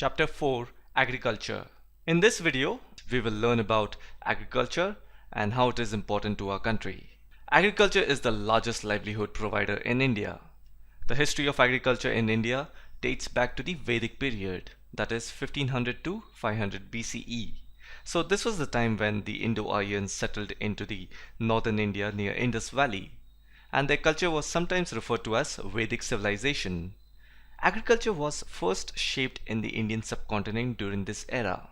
Chapter 4 Agriculture. In this video, we will learn about agriculture and how it is important to our country. Agriculture is the largest livelihood provider in India. The history of agriculture in India dates back to the Vedic period, that is 1500 to 500 BCE. So this was the time when the Indo-Aryans settled into the northern India near Indus Valley, and their culture was sometimes referred to as Vedic civilization. Agriculture was first shaped in the Indian subcontinent during this era.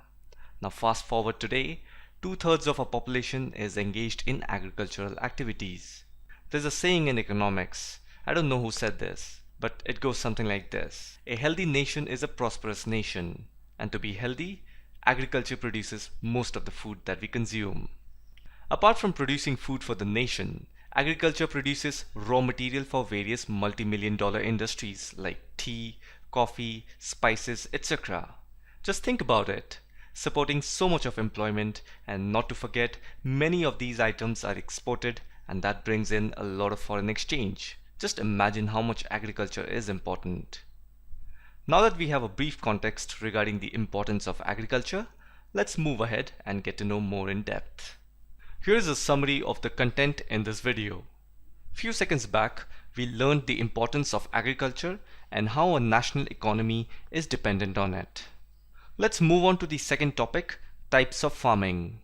Now fast forward today, two-thirds of our population is engaged in agricultural activities. There's a saying in economics, I don't know who said this, but it goes something like this. A healthy nation is a prosperous nation, and to be healthy, agriculture produces most of the food that we consume. Apart from producing food for the nation, agriculture produces raw material for various multi-million-dollar industries like tea, coffee, spices, etc. Just think about it, supporting so much of employment, and not to forget, many of these items are exported and that brings in a lot of foreign exchange. Just imagine how much agriculture is important. Now that we have a brief context regarding the importance of agriculture, let's move ahead and get to know more in depth. Here is a summary of the content in this video. Few seconds back, we learned the importance of agriculture and how a national economy is dependent on it. Let's move on to the second topic, types of farming.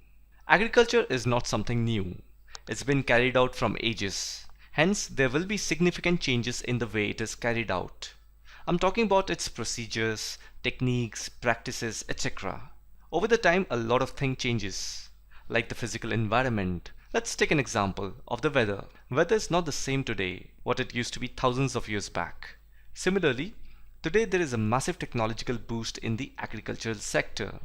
Agriculture is not something new. It's been carried out from ages. Hence, there will be significant changes in the way it is carried out. I'm talking about its procedures, techniques, practices, etc. Over the time, a lot of things changes. Like the physical environment. Let's take an example of the weather. Weather is not the same today what it used to be thousands of years back. Similarly, today there is a massive technological boost in the agricultural sector.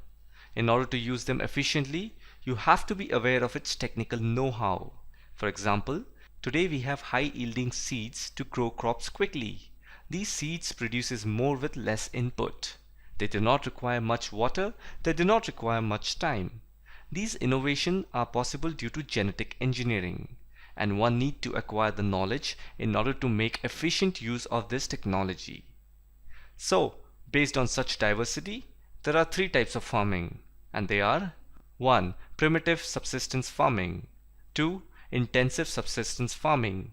In order to use them efficiently, you have to be aware of its technical know-how. For example, today we have high-yielding seeds to grow crops quickly. These seeds produces more with less input. They do not require much water, they do not require much time. These innovations are possible due to genetic engineering, and one needs to acquire the knowledge in order to make efficient use of this technology. So, based on such diversity, there are three types of farming, and they are 1. Primitive subsistence farming, 2. Intensive subsistence farming,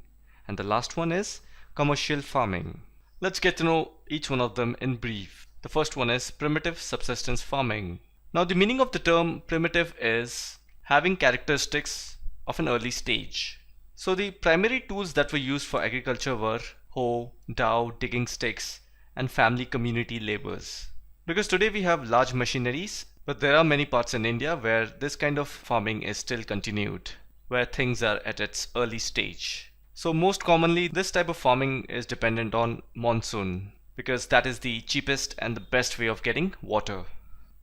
and the last one is commercial farming. Let's get to know each one of them in brief. The first one is primitive subsistence farming. Now the meaning of the term primitive is having characteristics of an early stage. So the primary tools that were used for agriculture were hoe, dhow, digging sticks, and family community labors. Because today we have large machineries, but there are many parts in India where this kind of farming is still continued, where things are at its early stage. So most commonly this type of farming is dependent on monsoon, because that is the cheapest and the best way of getting water.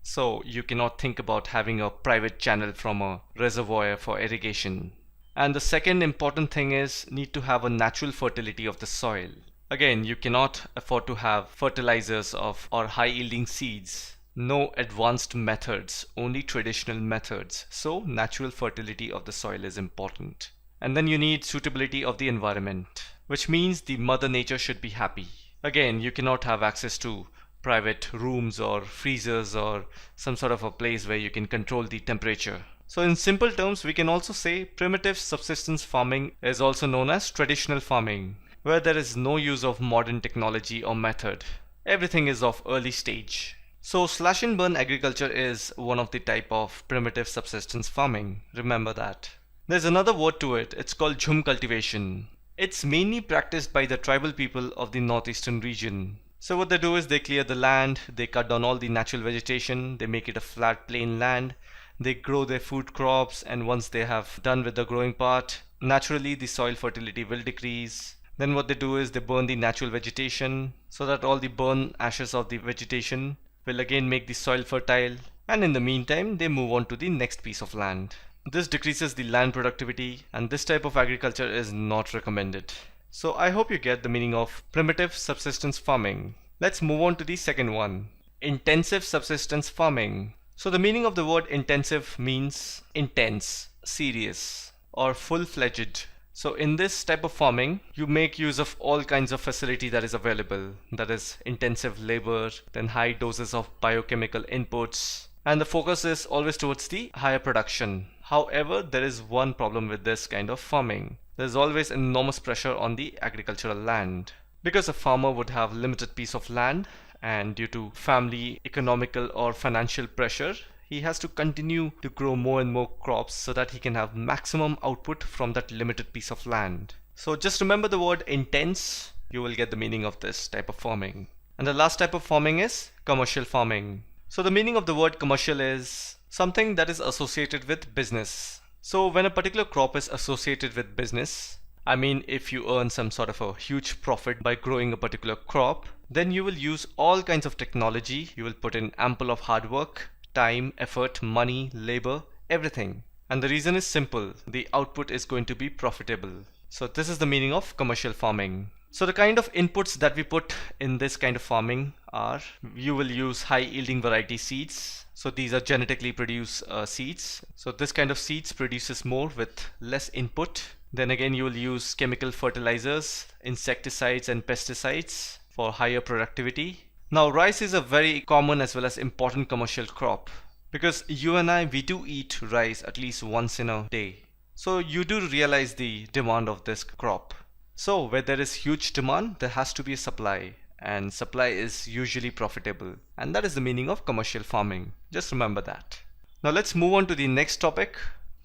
So you cannot think about having a private channel from a reservoir for irrigation. And the second important thing is need to have a natural fertility of the soil. Again, you cannot afford to have fertilizers or high yielding seeds. No advanced methods, only traditional methods. So natural fertility of the soil is important. And then you need suitability of the environment, which means the mother nature should be happy. Again, you cannot have access to private rooms or freezers or some sort of a place where you can control the temperature. So in simple terms, we can also say primitive subsistence farming is also known as traditional farming, where there is no use of modern technology or method. Everything is of early stage. So slash and burn agriculture is one of the type of primitive subsistence farming. Remember that. There's another word to it. It's called jhum cultivation. It's mainly practiced by the tribal people of the northeastern region. So what they do is they clear the land, they cut down all the natural vegetation, they make it a flat plain land, they grow their food crops, and once they have done with the growing part, naturally the soil fertility will decrease. Then what they do is they burn the natural vegetation so that all the burn ashes of the vegetation will again make the soil fertile, and in the meantime they move on to the next piece of land. This decreases the land productivity, and this type of agriculture is not recommended. So I hope you get the meaning of primitive subsistence farming. Let's move on to the second one, intensive subsistence farming. So the meaning of the word intensive means intense, serious, or full-fledged. So in this type of farming, you make use of all kinds of facility that is available. That is intensive labor, then high doses of biochemical inputs, and the focus is always towards the higher production. However, there is one problem with this kind of farming. There is always enormous pressure on the agricultural land. Because a farmer would have limited piece of land, and due to family, economical or financial pressure, he has to continue to grow more and more crops so that he can have maximum output from that limited piece of land. So just remember the word intense, you will get the meaning of this type of farming. And the last type of farming is commercial farming. So the meaning of the word commercial is something that is associated with business. So when a particular crop is associated with business, I mean if you earn some sort of a huge profit by growing a particular crop, then you will use all kinds of technology, you will put in ample of hard work, time, effort, money, labor, everything. And the reason is simple, the output is going to be profitable. So this is the meaning of commercial farming. So the kind of inputs that we put in this kind of farming are, you will use high yielding variety seeds. So these are genetically produced seeds. So this kind of seeds produces more with less input. Then again you will use chemical fertilizers, insecticides and pesticides for higher productivity. Now rice is a very common as well as important commercial crop, because you and I, we do eat rice at least once in a day. So you do realize the demand of this crop. So where there is huge demand, there has to be a supply, and supply is usually profitable, and that is the meaning of commercial farming. Just remember that. Now let's move on to the next topic,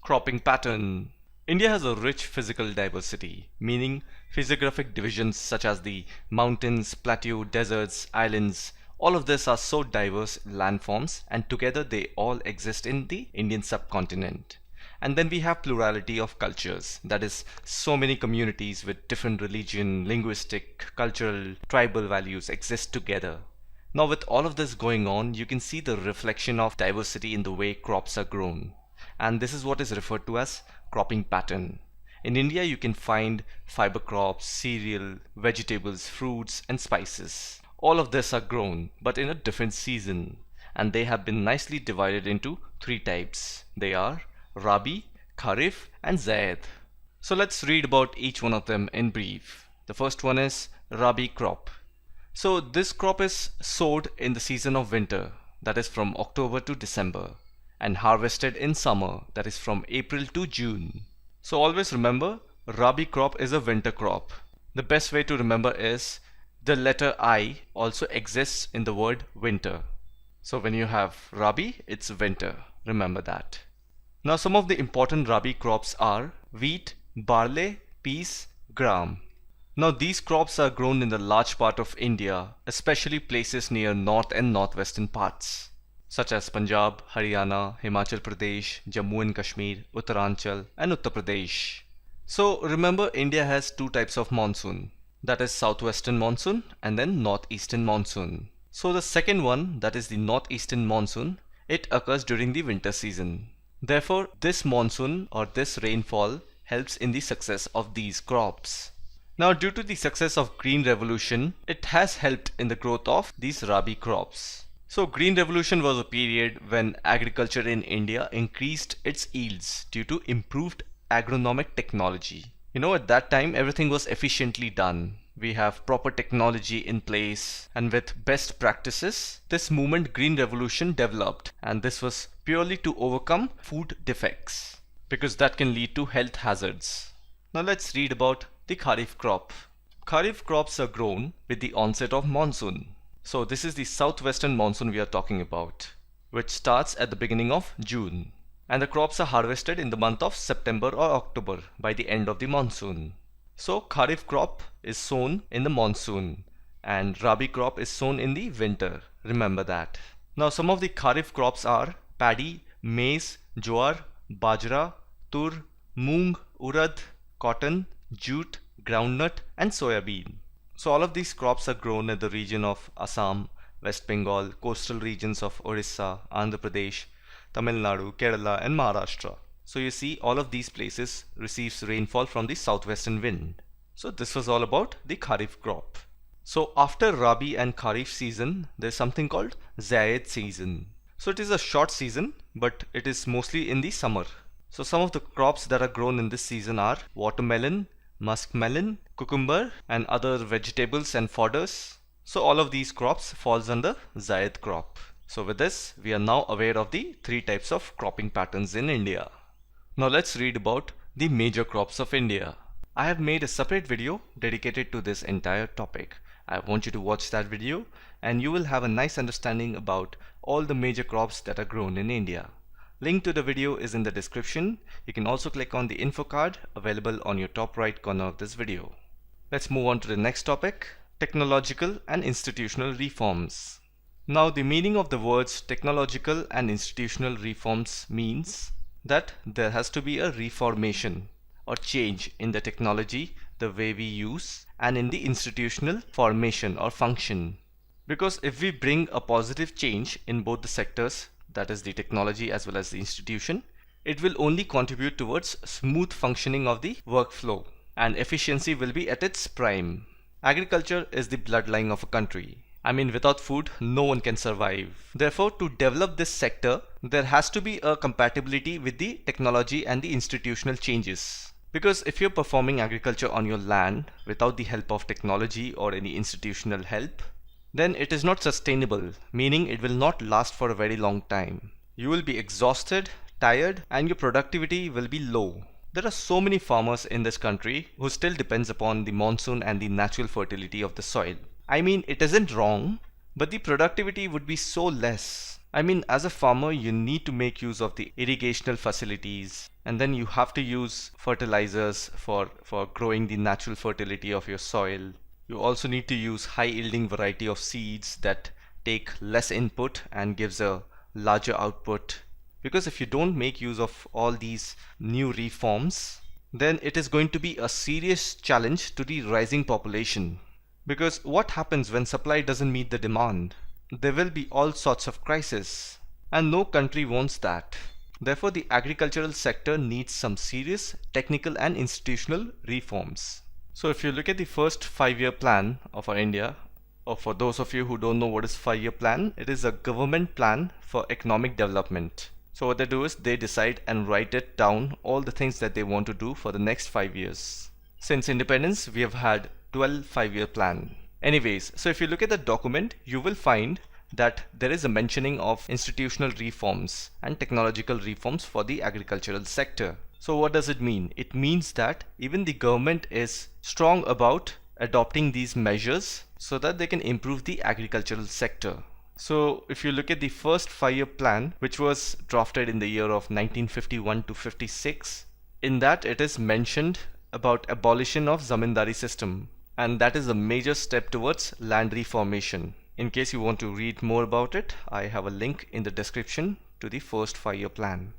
cropping pattern. India has a rich physical diversity, meaning physiographic divisions such as the mountains, plateau, deserts, islands. All of this are so diverse landforms, and together they all exist in the Indian subcontinent. And then we have plurality of cultures, that is, so many communities with different religion, linguistic, cultural, tribal values exist together. Now with all of this going on, you can see the reflection of diversity in the way crops are grown. And this is what is referred to as cropping pattern. In India, you can find fiber crops, cereal, vegetables, fruits, and spices. All of this are grown, but in a different season. And they have been nicely divided into three types. They are Rabi, Kharif, and Zaid. So let's read about each one of them in brief. The first one is Rabi crop. So this crop is sowed in the season of winter, that is from October to December, and harvested in summer, that is from April to June. So always remember, Rabi crop is a winter crop. The best way to remember is the letter I also exists in the word winter. So when you have Rabi, it's winter. Remember that. Now some of the important Rabi crops are wheat, barley, peas, gram. Now these crops are grown in the large part of India, especially places near north and northwestern parts, such as Punjab, Haryana, Himachal Pradesh, Jammu and Kashmir, Uttaranchal, and Uttar Pradesh. So remember, India has two types of monsoon, that is southwestern monsoon and then northeastern monsoon. So the second one, that is the northeastern monsoon, it occurs during the winter season. Therefore, this monsoon or this rainfall helps in the success of these crops. Now due to the success of Green Revolution, it has helped in the growth of these Rabi crops. So Green Revolution was a period when agriculture in India increased its yields due to improved agronomic technology. At that time everything was efficiently done. We have proper technology in place, and with best practices, this movement Green Revolution developed, and this was purely to overcome food defects, because that can lead to health hazards. Now let's read about the Kharif crop. Kharif crops are grown with the onset of monsoon. So this is the southwestern monsoon we are talking about, which starts at the beginning of June. And the crops are harvested in the month of September or October by the end of the monsoon. So Kharif crop is sown in the monsoon and Rabi crop is sown in the winter. Remember that. Now some of the Kharif crops are paddy, maize, jowar, bajra, tur, moong, urad, cotton, jute, groundnut, and soybean. So all of these crops are grown in the region of Assam, West Bengal, coastal regions of Orissa, Andhra Pradesh, Tamil Nadu, Kerala, and Maharashtra. So you see, all of these places receives rainfall from the southwestern wind. So this was all about the Kharif crop. So after Rabi and Kharif season, there is something called Zaid season. So it is a short season, but it is mostly in the summer. So some of the crops that are grown in this season are watermelon, muskmelon, cucumber and other vegetables and fodders. So all of these crops falls under Zaid crop. So with this, we are now aware of the three types of cropping patterns in India. Now let's read about the major crops of India. I have made a separate video dedicated to this entire topic. I want you to watch that video and you will have a nice understanding about all the major crops that are grown in India. Link to the video is in the description. You can also click on the info card available on your top right corner of this video. Let's move on to the next topic, technological and institutional reforms. Now the meaning of the words technological and institutional reforms means that there has to be a reformation or change in the technology, the way we use, and in the institutional formation or function. Because if we bring a positive change in both the sectors, that is the technology as well as the institution, it will only contribute towards smooth functioning of the workflow and efficiency will be at its prime. Agriculture is the bloodline of a country. I mean, without food, no one can survive. Therefore, to develop this sector, there has to be a compatibility with the technology and the institutional changes. Because if you're performing agriculture on your land without the help of technology or any institutional help, then it is not sustainable, meaning it will not last for a very long time. You will be exhausted, tired, and your productivity will be low. There are so many farmers in this country who still depends upon the monsoon and the natural fertility of the soil. I mean, it isn't wrong, but the productivity would be so less. I mean, as a farmer, you need to make use of the irrigational facilities, and then you have to use fertilizers for growing the natural fertility of your soil. You also need to use high yielding variety of seeds that take less input and gives a larger output. Because if you don't make use of all these new reforms, then it is going to be a serious challenge to the rising population. Because what happens when supply doesn't meet the demand? There will be all sorts of crises, and no country wants that. Therefore, the agricultural sector needs some serious technical and institutional reforms. So if you look at the first 5-year plan of our India, or for those of you who don't know what is 5-year plan, it is a government plan for economic development. So what they do is they decide and write it down all the things that they want to do for the next 5 years. Since independence, we have had 12 5-year plan. Anyways, so if you look at the document, you will find that there is a mentioning of institutional reforms and technological reforms for the agricultural sector. So what does it mean? It means that even the government is strong about adopting these measures so that they can improve the agricultural sector. So if you look at the first 5-year plan, which was drafted in the year of 1951 to 56, in that it is mentioned about abolition of zamindari system, and that is a major step towards land reformation. In case you want to read more about it, I have a link in the description to the first 5-year plan.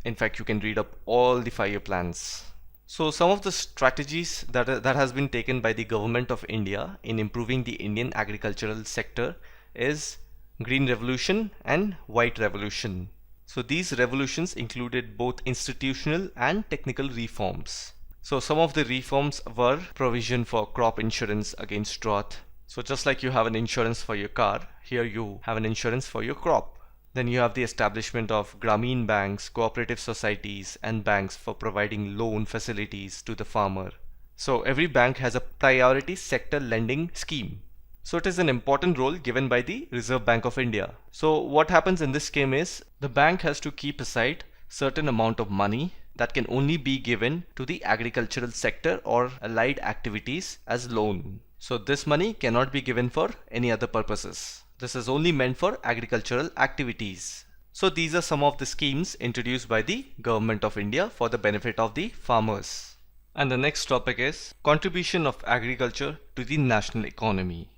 In fact, you can read up all the 5-year plans. So some of the strategies that has been taken by the government of India in improving the Indian agricultural sector is Green Revolution and White Revolution. So these revolutions included both institutional and technical reforms. So some of the reforms were provision for crop insurance against drought. So just like you have an insurance for your car, here you have an insurance for your crop. Then you have the establishment of Grameen banks, cooperative societies and banks for providing loan facilities to the farmer. So every bank has a priority sector lending scheme. So it is an important role given by the Reserve Bank of India. So what happens in this scheme is the bank has to keep aside certain amount of money that can only be given to the agricultural sector or allied activities as loan. So this money cannot be given for any other purposes. This is only meant for agricultural activities. So these are some of the schemes introduced by the Government of India for the benefit of the farmers. And the next topic is contribution of agriculture to the national economy.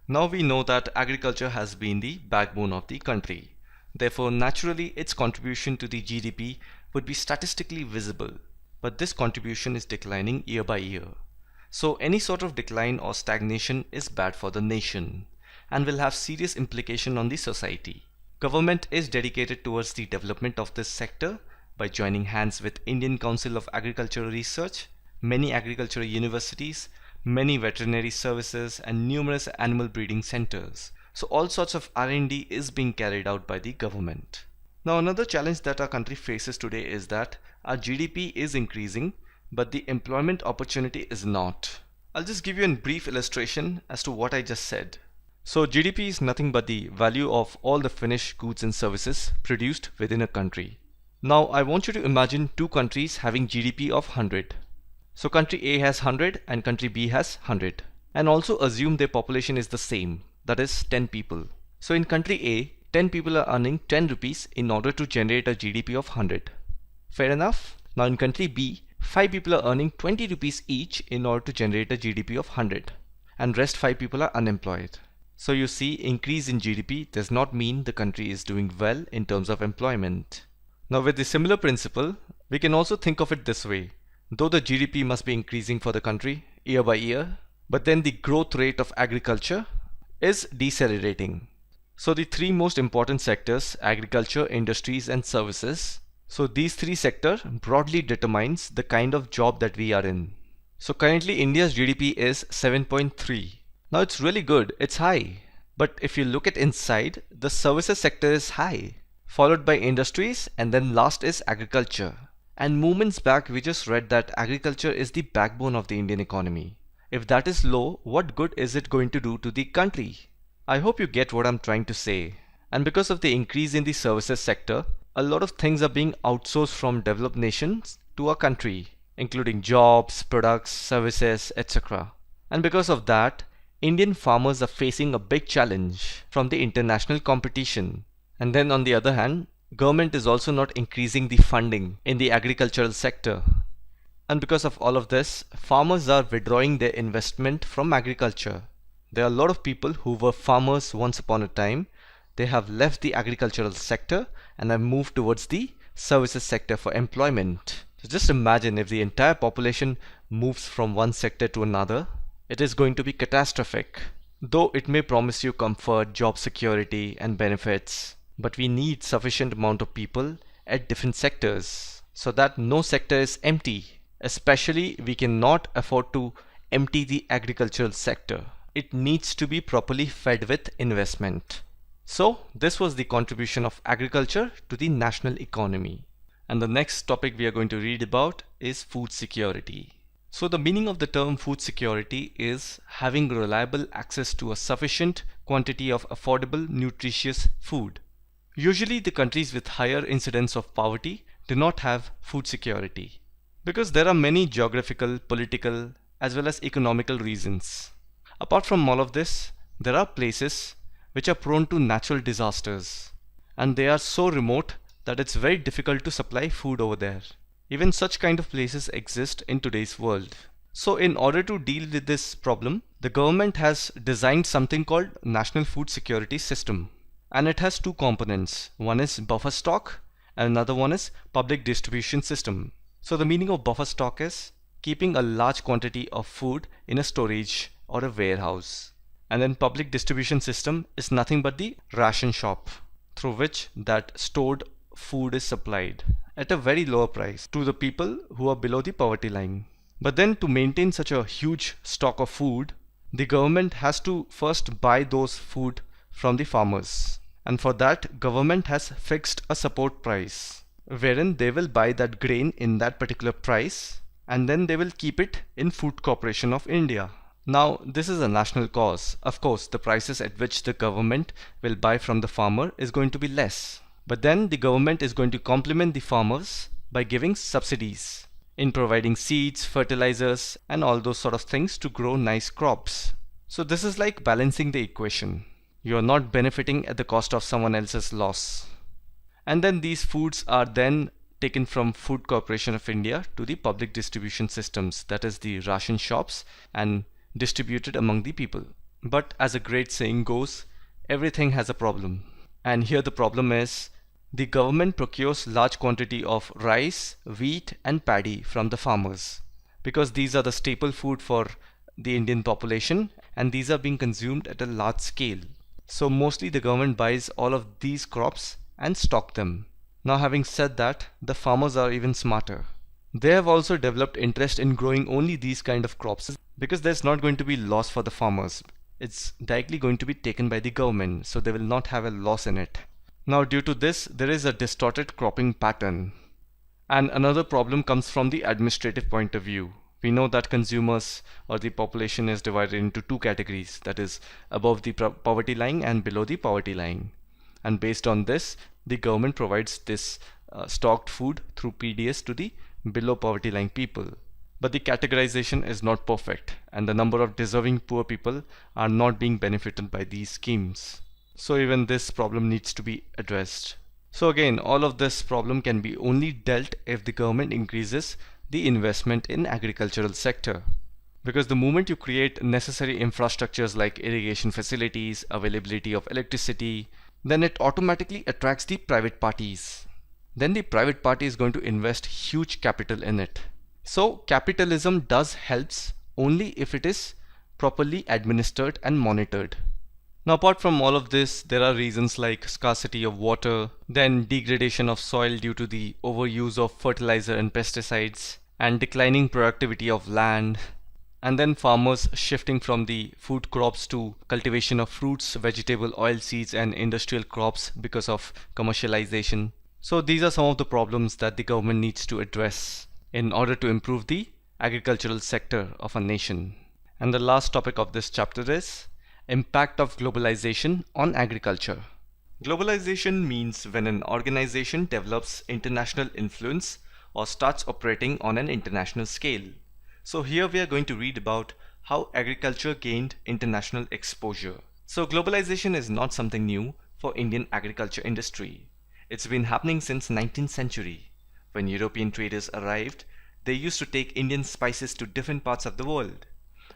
Now we know that agriculture has been the backbone of the country. Therefore, naturally its contribution to the GDP would be statistically visible. But this contribution is declining year by year. So any sort of decline or stagnation is bad for the nation and will have serious implication on the society. Government is dedicated towards the development of this sector by joining hands with Indian Council of Agricultural Research, many agricultural universities, many veterinary services and numerous animal breeding centers. So all sorts of R&D is being carried out by the government. Now, another challenge that our country faces today is that our GDP is increasing, but the employment opportunity is not. I'll just give you a brief illustration as to what I just said. So, GDP is nothing but the value of all the finished goods and services produced within a country. Now, I want you to imagine two countries having GDP of 100. So, country A has 100 and country B has 100. And also assume their population is the same, that is 10 people. So, in country A, 10 people are earning 10 rupees in order to generate a GDP of 100. Fair enough? Now, in country B, 5 people are earning 20 rupees each in order to generate a GDP of 100. And rest 5 people are unemployed. So you see, increase in GDP does not mean the country is doing well in terms of employment. Now with the similar principle, we can also think of it this way. Though the GDP must be increasing for the country year by year, but then the growth rate of agriculture is decelerating. So the three most important sectors, agriculture, industries and services. So these three sectors broadly determines the kind of job that we are in. So currently India's GDP is 7.3. Now it's really good, it's high. But if you look at inside, the services sector is high, followed by industries, and then last is agriculture. And moments back we just read that agriculture is the backbone of the Indian economy. If that is low, what good is it going to do to the country? I hope you get what I'm trying to say. And because of the increase in the services sector, a lot of things are being outsourced from developed nations to our country, including jobs, products, services, etc. And because of that, Indian farmers are facing a big challenge from the international competition. And then on the other hand, government is also not increasing the funding in the agricultural sector. And because of all of this, farmers are withdrawing their investment from agriculture. There are a lot of people who were farmers once upon a time. They have left the agricultural sector and have moved towards the services sector for employment. So just imagine if the entire population moves from one sector to another. It is going to be catastrophic. Though it may promise you comfort, job security and benefits, but we need sufficient amount of people at different sectors so that no sector is empty. Especially we cannot afford to empty the agricultural sector. It needs to be properly fed with investment. So this was the contribution of agriculture to the national economy. And the next topic we are going to read about is food security. So the meaning of the term food security is having reliable access to a sufficient quantity of affordable, nutritious food. Usually the countries with higher incidence of poverty do not have food security because there are many geographical, political as well as economical reasons. Apart from all of this, there are places which are prone to natural disasters and they are so remote that it's very difficult to supply food over there. Even such kind of places exist in today's world. So in order to deal with this problem, the government has designed something called National Food Security System. And it has two components. One is buffer stock and another one is public distribution system. So the meaning of buffer stock is keeping a large quantity of food in a storage or a warehouse. And then public distribution system is nothing but the ration shop through which that stored food is supplied at a very lower price to the people who are below the poverty line. But then to maintain such a huge stock of food, the government has to first buy those food from the farmers. And for that, government has fixed a support price, wherein they will buy that grain in that particular price and then they will keep it in Food Corporation of India. Now, this is a national cause. Of course, the prices at which the government will buy from the farmer is going to be less. But then the government is going to complement the farmers by giving subsidies in providing seeds, fertilizers and all those sort of things to grow nice crops. So this is like balancing the equation. You are not benefiting at the cost of someone else's loss. And then these foods are then taken from Food Corporation of India to the public distribution systems, that is the ration shops, and distributed among the people. But as a great saying goes, everything has a problem. And here the problem is the government procures large quantity of rice, wheat and paddy from the farmers because these are the staple food for the Indian population and these are being consumed at a large scale. So mostly the government buys all of these crops and stock them. Now having said that, the farmers are even smarter. They have also developed interest in growing only these kind of crops because there's not going to be loss for the farmers. It's directly going to be taken by the government, so they will not have a loss in it. Now due to this, there is a distorted cropping pattern. And another problem comes from the administrative point of view. We know that consumers or the population is divided into two categories, that is above the poverty line and below the poverty line. And based on this, the government provides this stocked food through PDS to the below poverty line people. But the categorization is not perfect, and the number of deserving poor people are not being benefited by these schemes. So even this problem needs to be addressed. So again, all of this problem can be only dealt if the government increases the investment in agricultural sector. Because the moment you create necessary infrastructures like irrigation facilities, availability of electricity, then it automatically attracts the private parties. Then the private party is going to invest huge capital in it. So capitalism does helps only if it is properly administered and monitored. Now apart from all of this, there are reasons like scarcity of water, then degradation of soil due to the overuse of fertilizer and pesticides, and declining productivity of land, and then farmers shifting from the food crops to cultivation of fruits, vegetable, oilseeds and industrial crops because of commercialization. So these are some of the problems that the government needs to address in order to improve the agricultural sector of a nation. And the last topic of this chapter is impact of globalization on agriculture. Globalization means when an organization develops international influence or starts operating on an international scale. So here we are going to read about how agriculture gained international exposure. So globalization is not something new for Indian agriculture industry. It's been happening since 19th century. When European traders arrived, they used to take Indian spices to different parts of the world,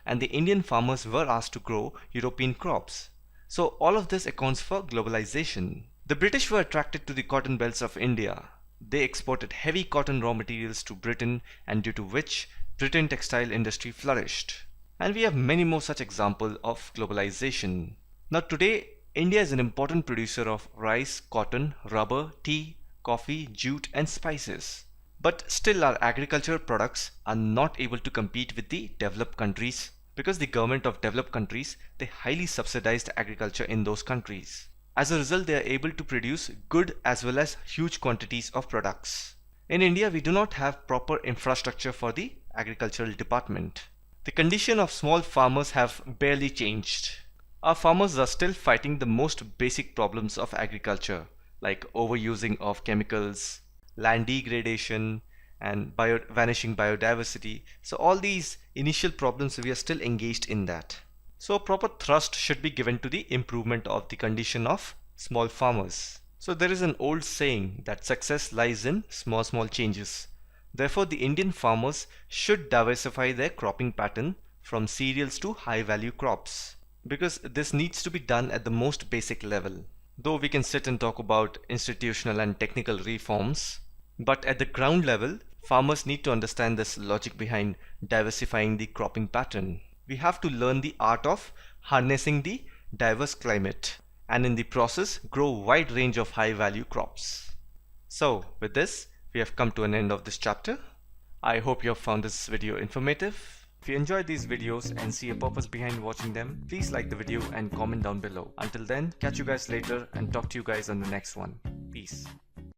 and the Indian farmers were asked to grow European crops. So all of this accounts for globalization. The British were attracted to the cotton belts of India. They exported heavy cotton raw materials to Britain, and due to which Britain textile industry flourished. And we have many more such examples of globalization. Now today, India is an important producer of rice, cotton, rubber, tea, coffee, jute and spices. But still our agricultural products are not able to compete with the developed countries because the government of developed countries, they highly subsidized agriculture in those countries. As a result, they are able to produce good as well as huge quantities of products. In India, we do not have proper infrastructure for the agricultural department. The condition of small farmers have barely changed. Our farmers are still fighting the most basic problems of agriculture, like overusing of chemicals, land degradation, and vanishing biodiversity. So all these initial problems, we are still engaged in that. So a proper thrust should be given to the improvement of the condition of small farmers. So there is an old saying that success lies in small changes. Therefore, the Indian farmers should diversify their cropping pattern from cereals to high value crops, because this needs to be done at the most basic level. Though we can sit and talk about institutional and technical reforms, but at the ground level, farmers need to understand this logic behind diversifying the cropping pattern. We have to learn the art of harnessing the diverse climate, and in the process grow a wide range of high value crops. So with this, we have come to an end of this chapter. I hope you have found this video informative. If you enjoyed these videos and see a purpose behind watching them, please like the video and comment down below. Until then, catch you guys later and talk to you guys on the next one. Peace.